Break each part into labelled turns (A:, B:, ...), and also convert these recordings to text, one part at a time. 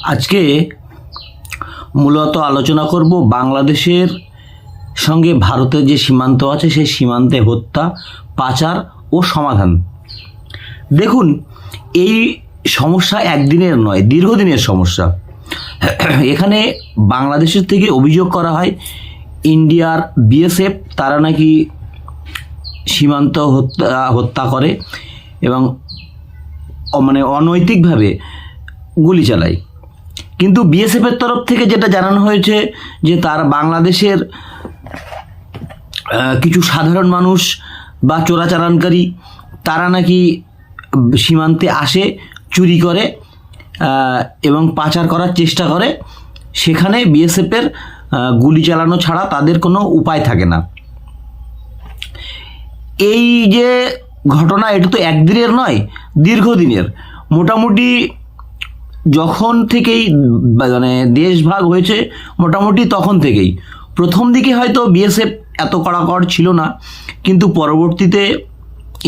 A: আজকে মূলত আলোচনা করব বাংলাদেশের সঙ্গে ভারতের যে সীমান্ত আছে সেই সীমান্তে হত্যা, পাচার ও সমাধান। দেখুন, এই সমস্যা একদিনের নয়, দীর্ঘদিনের সমস্যা। এখানে বাংলাদেশের থেকে অভিযোগ করা হয় ইন্ডিয়ার বিএসএফ তারা নাকি সীমান্ত হত্যা করে এবং অনৈতিকভাবে গুলি চালায়। কিন্তু বিএসএফের তরফ থেকে যেটা জানানো হয়েছে যে তার বাংলাদেশের কিছু সাধারণ মানুষ বা চোরাচালানকারী তারা নাকি সীমান্তে আসে, চুরি করে এবং পাচার করার চেষ্টা করে। সেখানে বিএসএফের গুলি চালানো ছাড়া তাদের কোনো উপায় থাকে না। এই যে ঘটনা, এটা তো একদিনের নয়, দীর্ঘদিনের। মোটামুটি যখন থেকেই দেশ ভাগ হয়েছে মোটামুটি তখন থেকেই। প্রথম দিকে হয়তো বিএসএফ এত কড়াকড় ছিল না, কিন্তু পরবর্তীতে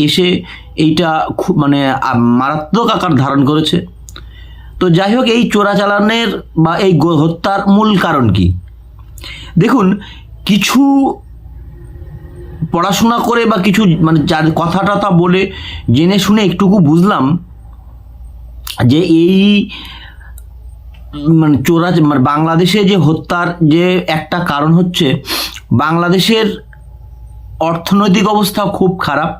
A: এসে এইটা খুব মারাত্মক আকার ধারণ করেছে। তো যাই হোক, এই চোরাচালানের বা এই হত্যার মূল কারণ কি? দেখুন, কিছু পড়াশোনা করে বা কিছু যার কথাটা বলে জেনে শুনে একটুকু বুঝলাম যে এই বাংলাদেশে যে হত্যার যে একটা কারণ হচ্ছে বাংলাদেশের অর্থনৈতিক অবস্থা খুব খারাপ।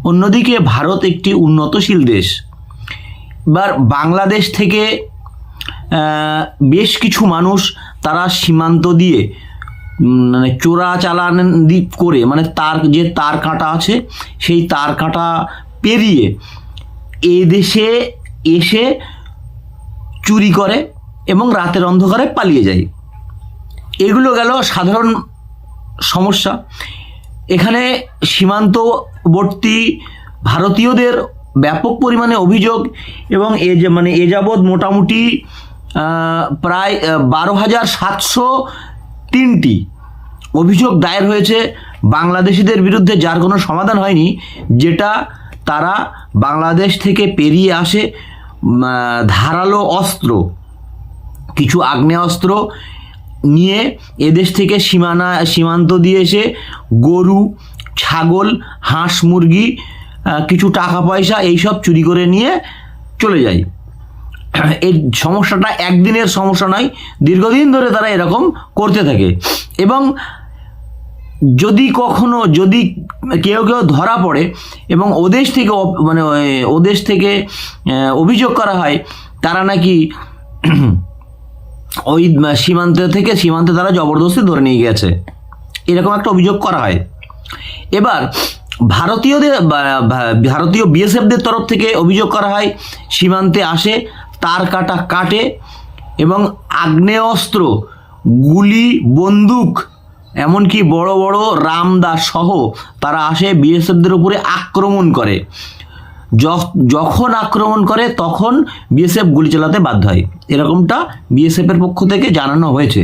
A: অন্যদিকে ভারত একটি উন্নতশীল দেশ। এবার বাংলাদেশ থেকে বেশ কিছু মানুষ তারা সীমান্ত দিয়ে চোরাচালান করে তার কাঁটা আছে সেই তার কাঁটা পেরিয়ে এ দেশে এসে চুরি করে এবং রাতের অন্ধকারে পালিয়ে যায়। এগুলো গেল সাধারণ সমস্যা। এখানে সীমান্তবর্তী ভারতীয়দের ব্যাপক পরিমাণে অভিযোগ এবং এ যাবৎ মোটামুটি প্রায় 12,703টি অভিযোগ দায়ের হয়েছে বাংলাদেশিদের বিরুদ্ধে, যার কোনো সমাধান হয়নি। যেটা তারা বাংলাদেশ থেকে পেরিয়ে আসে ধারালো অস্ত্র, কিছু আগ্নেয়াস্ত্র নিয়ে এদেশ থেকে সীমান্ত দিয়ে এসে গরু, ছাগল, হাঁস, মুরগি, কিছু টাকা পয়সা এইসব চুরি করে নিয়ে চলে যায়। এই সমস্যাটা একদিনের সমস্যা নয়, দীর্ঘদিন ধরে তারা এরকম করতে থাকে। এবং যদি কেউ ধরা পড়ে এবং ওদেশ থেকে অভিযোগ করা হয় তারা নাকি ওই সীমান্তে তারা জবরদস্তি ধরে নিয়ে গেছে, এরকম একটা অভিযোগ করা হয়। এবার ভারতীয় বিএসএফদের তরফ থেকে অভিযোগ করা হয় সীমান্তে আসে, তার কাটে এবং আগ্নেয়াস্ত্র, গুলি, বন্দুক, এমনকি বড় বড় রামদাস সহ তারা আসে বিএসএফদের উপরে আক্রমণ করে। যখন আক্রমণ করে তখন বিএসএফ গুলি চালাতে বাধ্য হয়, এরকমটা বিএসএফের পক্ষ থেকে জানানো হয়েছে।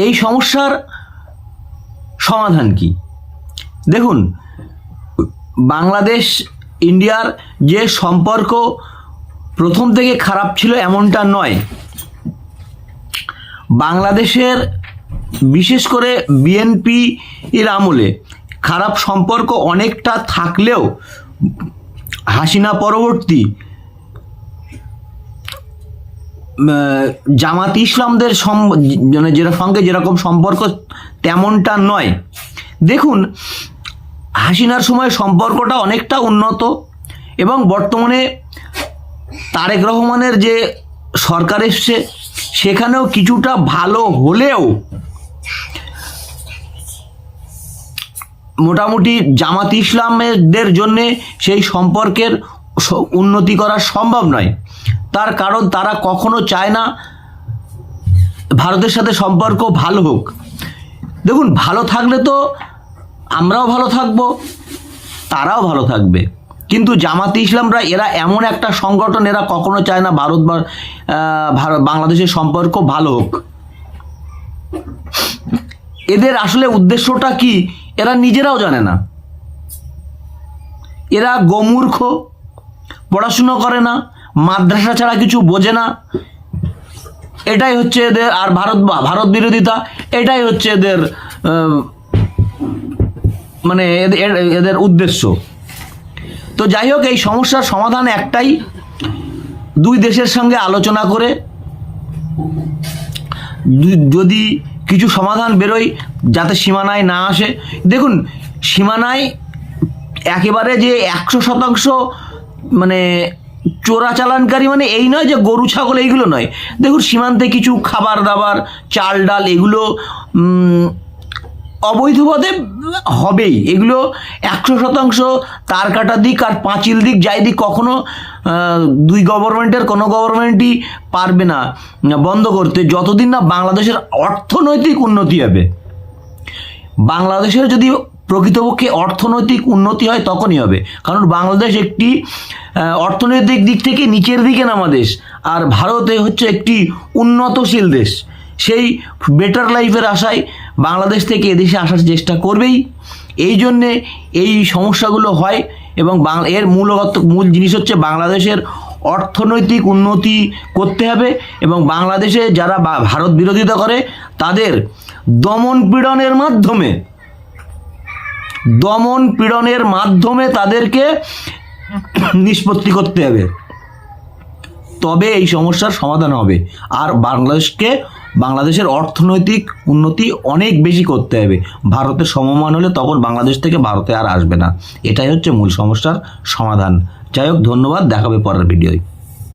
A: এই সমস্যার সমাধান কি? দেখুন, বাংলাদেশ ইন্ডিয়ার যে সম্পর্ক প্রথম থেকে খারাপ ছিল এমনটা নয়। বাংলাদেশের বিশেষ করে বিএনপি এর আমলে খারাপ সম্পর্ক অনেকটা থাকলেও হাসিনা পরবর্তী জামাত ইসলামদের সঙ্গে যেরকম সম্পর্ক তেমনটা নয়। দেখুন, হাসিনার সময় সম্পর্কটা অনেকটা উন্নত এবং বর্তমানে তারেক রহমানের যে সরকার এসছে সেখানেও কিছুটা ভালো হলেও মোটামুটি জামাত ইসলামদের জন্য সেই সম্পর্কের উন্নতি করা সম্ভব নয়। তার কারণ তারা কখনো চায় না ভারতের সাথে সম্পর্ক ভালো হোক। দেখুন, ভালো থাকলে তো আমরাও ভালো থাকবো, তারাও ভালো থাকবে। কিন্তু জামাত ইসলামরা এরা এমন একটা সংগঠন, এরা কখনো চায় না বাংলাদেশের সম্পর্ক ভালো হোক। এদের আসলে উদ্দেশ্যটা কি এরা নিজেরাও জানে না। এরা গোমূর্খ, পড়াশুনো করে না, মাদ্রাসা ছাড়া কিছু বোঝে না, এটাই হচ্ছে এদের, আর ভারত বিরোধিতা, এটাই হচ্ছে এদের মানে এদের উদ্দেশ্য। তো যাই হোক, এই সমস্যার সমাধান একটাই, দুই দেশের সঙ্গে আলোচনা করে যদি কিছু সমাধান বেরোয় যাতে সীমানায় না আসে। দেখুন, সীমানায় একেবারে যে 100% মানে চোরাচালানকারী মানে এই নয় যে গরু ছাগল এইগুলো নয়। দেখুন, সীমান্তে কিছু খাবার দাবার, চাল ডাল, এগুলো অবৈধভাবে হবেই। এগুলো 100% তার কাটা দিক আর পাঁচিল দিক যাই দিক, কখনো দুই গভর্নমেন্টের কোনো গভর্নমেন্টই পারবে না বন্ধ করতে, যতদিন না বাংলাদেশের অর্থনৈতিক উন্নতি হবে। বাংলাদেশের যদি প্রকৃতপক্ষে অর্থনৈতিক উন্নতি হয় তখনই হবে, কারণ বাংলাদেশ একটি অর্থনৈতিক দিক থেকে নিচের দিকে নামা দেশ, আর ভারতে হচ্ছে একটি উন্নতশীল দেশ। সেই বেটার লাইফের আশায় বাংলাদেশ থেকে এদেশে আসার চেষ্টা করবেই। এই জন্যে এই সমস্যাগুলো হয়, এবং এর মূল জিনিস হচ্ছে বাংলাদেশের অর্থনৈতিক উন্নতি করতে হবে, এবং বাংলাদেশে যারা ভারত বিরোধিতা করে তাদের দমন পীড়নের মাধ্যমে তাদেরকে নিষ্পত্তি করতে হবে, তবে এই সমস্যার সমাধান হবে। আর বাংলাদেশের অর্থনৈতিক উন্নতি অনেক বেশি করতে হবে। ভারতের সমমান হলে তখন বাংলাদেশ থেকে ভারতে আর আসবে না। এটাই হচ্ছে মূল সমস্যার সমাধান। যাই হোক, ধন্যবাদ, দেখাবে পরের ভিডিওয়।